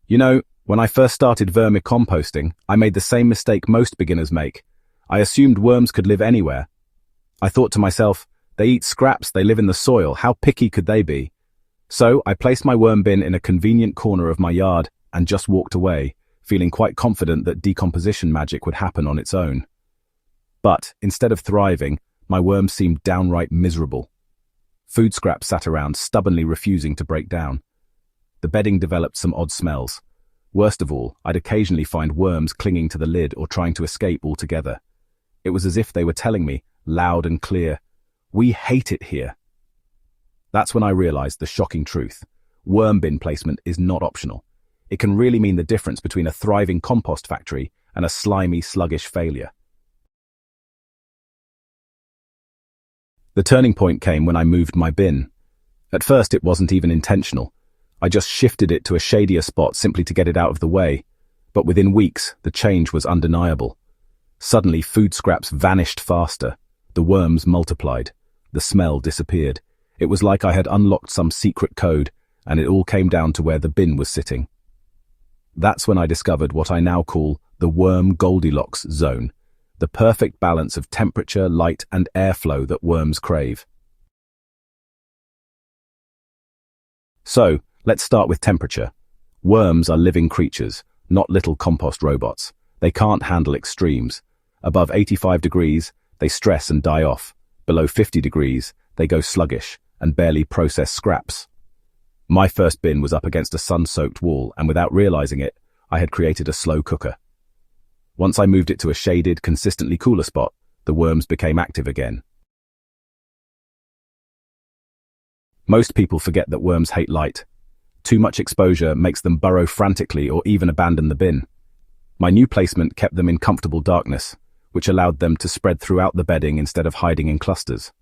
You know, when I first started vermicomposting, I made the same mistake most beginners make. I assumed worms could live anywhere. I thought to myself, they eat scraps, they live in the soil, how picky could they be? So I placed my worm bin in a convenient corner of my yard and just walked away, feeling quite confident that decomposition magic would happen on its own. But instead of thriving, my worms seemed downright miserable. Food scraps sat around, stubbornly refusing to break down. The bedding developed some odd smells. Worst of all, I'd occasionally find worms clinging to the lid or trying to escape altogether. It was as if they were telling me, loud and clear, "We hate it here." That's when I realized the shocking truth. Worm bin placement is not optional. It can really mean the difference between a thriving compost factory and a slimy, sluggish failure. The turning point came when I moved my bin. At first, it wasn't even intentional. I just shifted it to a shadier spot simply to get it out of the way. But within weeks, the change was undeniable. Suddenly, food scraps vanished faster. The worms multiplied. The smell disappeared. It was like I had unlocked some secret code, and it all came down to where the bin was sitting. That's when I discovered what I now call the worm Goldilocks Zone, the perfect balance of temperature, light, and airflow that worms crave. So, let's start with temperature. Worms are living creatures, not little compost robots. They can't handle extremes. Above 85 degrees, they stress and die off. Below 50 degrees, they go sluggish and barely process scraps. My first bin was up against a sun-soaked wall, and without realizing it, I had created a slow cooker. Once I moved it to a shaded, consistently cooler spot, the worms became active again. Most people forget that worms hate light. Too much exposure makes them burrow frantically or even abandon the bin. My new placement kept them in comfortable darkness, which allowed them to spread throughout the bedding instead of hiding in clusters.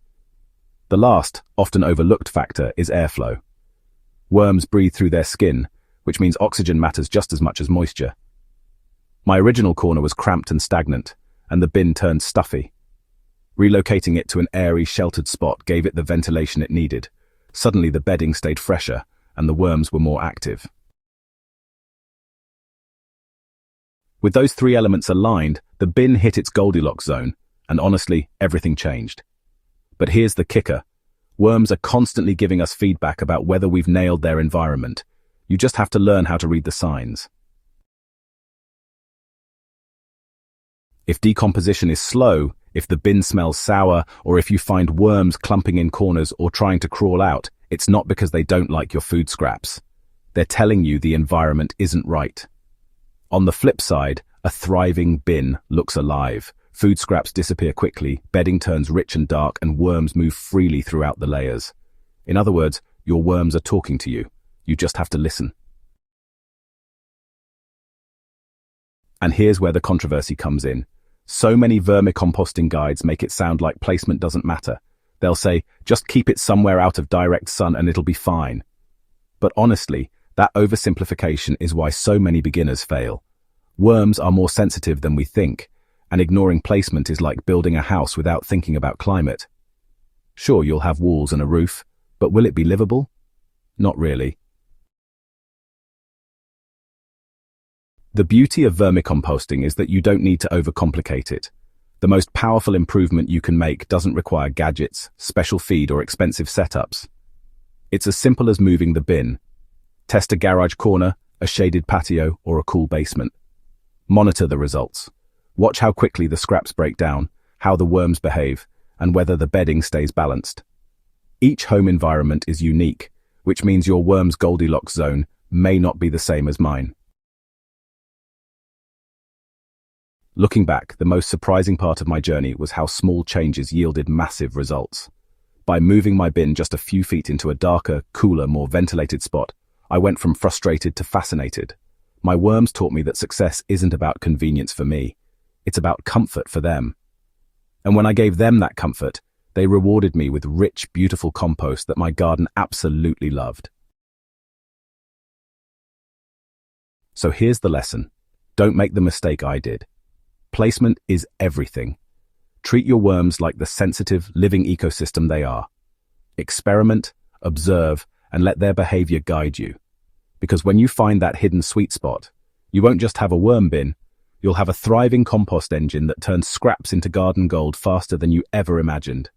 The last, often overlooked factor is airflow. Worms breathe through their skin, which means oxygen matters just as much as moisture. My original corner was cramped and stagnant, and the bin turned stuffy. Relocating it to an airy, sheltered spot gave it the ventilation it needed. Suddenly the bedding stayed fresher, and the worms were more active. With those three elements aligned, the bin hit its Goldilocks zone, and honestly, everything changed. But here's the kicker. Worms are constantly giving us feedback about whether we've nailed their environment. You just have to learn how to read the signs. If decomposition is slow, if the bin smells sour, or if you find worms clumping in corners or trying to crawl out, it's not because they don't like your food scraps. They're telling you the environment isn't right. On the flip side, a thriving bin looks alive. Food scraps disappear quickly, bedding turns rich and dark, and worms move freely throughout the layers. In other words, your worms are talking to you. You just have to listen. And here's where the controversy comes in. So many vermicomposting guides make it sound like placement doesn't matter. They'll say, just keep it somewhere out of direct sun and it'll be fine. But honestly, that oversimplification is why so many beginners fail. Worms are more sensitive than we think, and ignoring placement is like building a house without thinking about climate. Sure, you'll have walls and a roof, but will it be livable? Not really. The beauty of vermicomposting is that you don't need to overcomplicate it. The most powerful improvement you can make doesn't require gadgets, special feed, or expensive setups. It's as simple as moving the bin. Test a garage corner, a shaded patio, or a cool basement. Monitor the results. Watch how quickly the scraps break down, how the worms behave, and whether the bedding stays balanced. Each home environment is unique, which means your worm's Goldilocks zone may not be the same as mine. Looking back, the most surprising part of my journey was how small changes yielded massive results. By moving my bin just a few feet into a darker, cooler, more ventilated spot, I went from frustrated to fascinated. My worms taught me that success isn't about convenience for me. It's about comfort for them. And when I gave them that comfort, they rewarded me with rich, beautiful compost that my garden absolutely loved. So here's the lesson. Don't make the mistake I did. Placement is everything. Treat your worms like the sensitive, living ecosystem they are. Experiment, observe, and let their behavior guide you. Because when you find that hidden sweet spot, you won't just have a worm bin, you'll have a thriving compost engine that turns scraps into garden gold faster than you ever imagined.